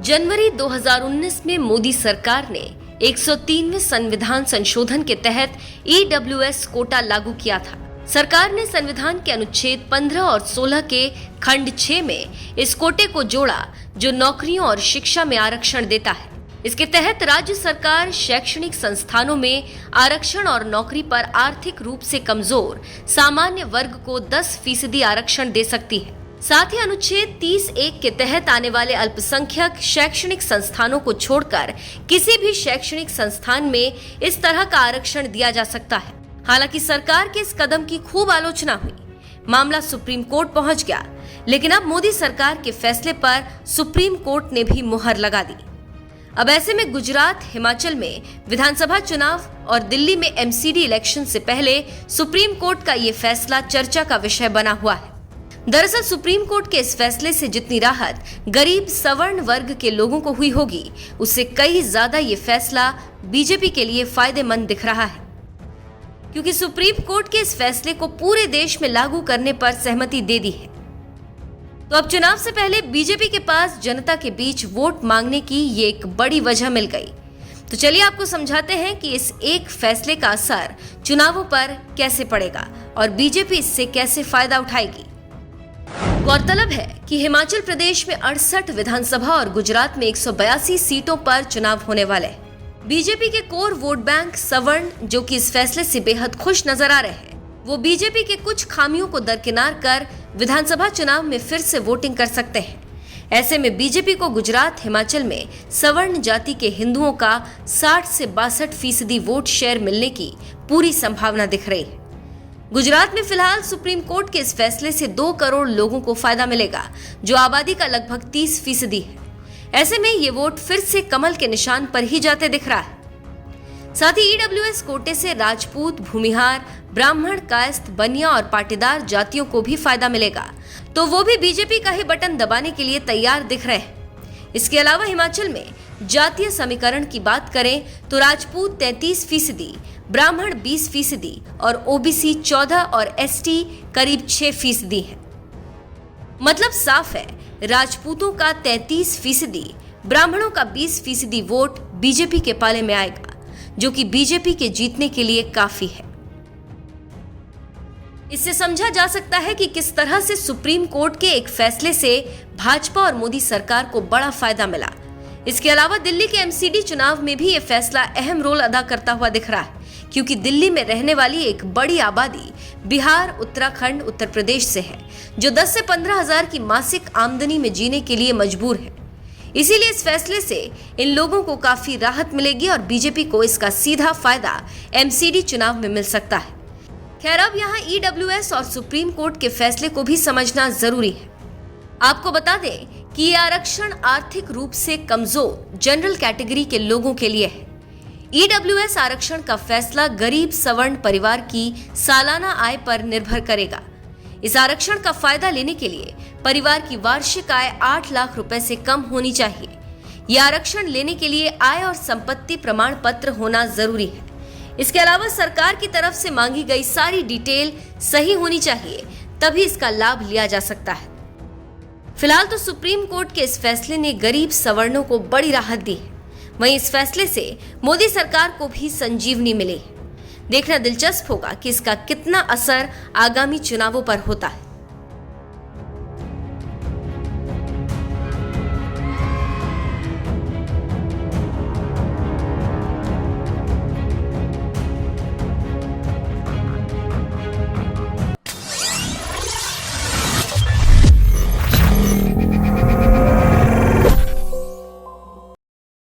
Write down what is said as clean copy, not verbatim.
जनवरी 2019 में मोदी सरकार ने 103वें संविधान संशोधन के तहत EWS कोटा लागू किया था। सरकार ने संविधान के अनुच्छेद 15 और 16 के खंड 6 में इस कोटे को जोड़ा, जो नौकरियों और शिक्षा में आरक्षण देता है। इसके तहत राज्य सरकार शैक्षणिक संस्थानों में आरक्षण और नौकरी पर आर्थिक रूप से कमजोर सामान्य वर्ग को 10% आरक्षण दे सकती है। साथ ही अनुच्छेद 30(1) के तहत आने वाले अल्पसंख्यक शैक्षणिक संस्थानों को छोड़कर किसी भी शैक्षणिक संस्थान में इस तरह का आरक्षण दिया जा सकता है। हालांकि सरकार के इस कदम की खूब आलोचना हुई, मामला सुप्रीम कोर्ट पहुंच गया, लेकिन अब मोदी सरकार के फैसले पर सुप्रीम कोर्ट ने भी मुहर लगा दी। अब ऐसे में गुजरात, हिमाचल में विधानसभा चुनाव और दिल्ली में MCD इलेक्शन से पहले सुप्रीम कोर्ट का ये फैसला चर्चा का विषय बना हुआ है। दरअसल सुप्रीम कोर्ट के इस फैसले से जितनी राहत गरीब सवर्ण वर्ग के लोगों को हुई होगी, उससे कई ज्यादा ये फैसला बीजेपी के लिए फायदेमंद दिख रहा है, क्योंकि सुप्रीम कोर्ट के इस फैसले को पूरे देश में लागू करने पर सहमति दे दी है। तो अब चुनाव से पहले बीजेपी के पास जनता के बीच वोट मांगने की ये एक बड़ी वजह मिल गई। तो चलिए आपको समझाते हैं कि इस एक फैसले का असर चुनावों पर कैसे पड़ेगा और बीजेपी इससे कैसे फायदा उठाएगी। गौरतलब है कि हिमाचल प्रदेश में 68 विधानसभा और गुजरात में 182 सीटों पर चुनाव होने वाले हैं। बीजेपी के कोर वोट बैंक सवर्ण, जो कि इस फैसले से बेहद खुश नजर आ रहे हैं, वो बीजेपी के कुछ खामियों को दरकिनार कर विधानसभा चुनाव में फिर से वोटिंग कर सकते हैं। ऐसे में बीजेपी को गुजरात, हिमाचल में सवर्ण जाति के हिंदुओं का 60 से 62% वोट शेयर मिलने की पूरी संभावना दिख रही है। गुजरात में फिलहाल सुप्रीम कोर्ट के इस फैसले से 2 करोड़ लोगों को फायदा मिलेगा, जो आबादी का लगभग 30% है। ऐसे में ये वोट फिर से कमल के निशान पर ही जाते दिख रहा है। साथ ही EWS कोटे से राजपूत, भूमिहार, ब्राह्मण, कायस्थ, बनिया और पाटीदार जातियों को भी फायदा मिलेगा, तो वो भी बीजेपी का ही बटन दबाने के लिए तैयार दिख रहे हैं। इसके अलावा हिमाचल में जातीय समीकरण की बात करें तो राजपूत 33%, ब्राह्मण 20% और OBC 14 और ST करीब 6% है। मतलब साफ है, राजपूतों का 33%, ब्राह्मणों का 20% वोट बीजेपी के पाले में आएगा, जो कि बीजेपी के जीतने के लिए काफी है। इससे समझा जा सकता है कि किस तरह से सुप्रीम कोर्ट के एक फैसले से भाजपा और मोदी सरकार को बड़ा फायदा मिला। इसके अलावा दिल्ली के MCD चुनाव में भी ये फैसला अहम रोल अदा करता हुआ दिख रहा है, क्योंकि दिल्ली में रहने वाली एक बड़ी आबादी बिहार, उत्तराखंड, उत्तर प्रदेश से है, जो 10 से 15 हजार की मासिक आमदनी में जीने के लिए मजबूर है। इसीलिए इस फैसले से इन लोगों को काफी राहत मिलेगी और बीजेपी को इसका सीधा फायदा MCD चुनाव में मिल सकता है। खैर, अब यहाँ EWS और सुप्रीम कोर्ट के फैसले को भी समझना जरूरी है। आपको बता दें कि ये आरक्षण आर्थिक रूप से कमजोर जनरल कैटेगरी के लोगों के लिए है। EWS आरक्षण का फैसला गरीब सवर्ण परिवार की सालाना आय पर निर्भर करेगा। इस आरक्षण का फायदा लेने के लिए परिवार की वार्षिक आय 8 लाख रुपए से कम होनी चाहिए। यह आरक्षण लेने के लिए आय और संपत्ति प्रमाण पत्र होना जरूरी है। इसके अलावा सरकार की तरफ से मांगी गई सारी डिटेल सही होनी चाहिए, तभी इसका लाभ लिया जा सकता है। फिलहाल तो सुप्रीम कोर्ट के इस फैसले ने गरीब सवर्णों को बड़ी राहत दी है। वहीं इस फैसले से मोदी सरकार को भी संजीवनी मिली। देखना दिलचस्प होगा कि इसका कितना असर आगामी चुनावों पर होता है।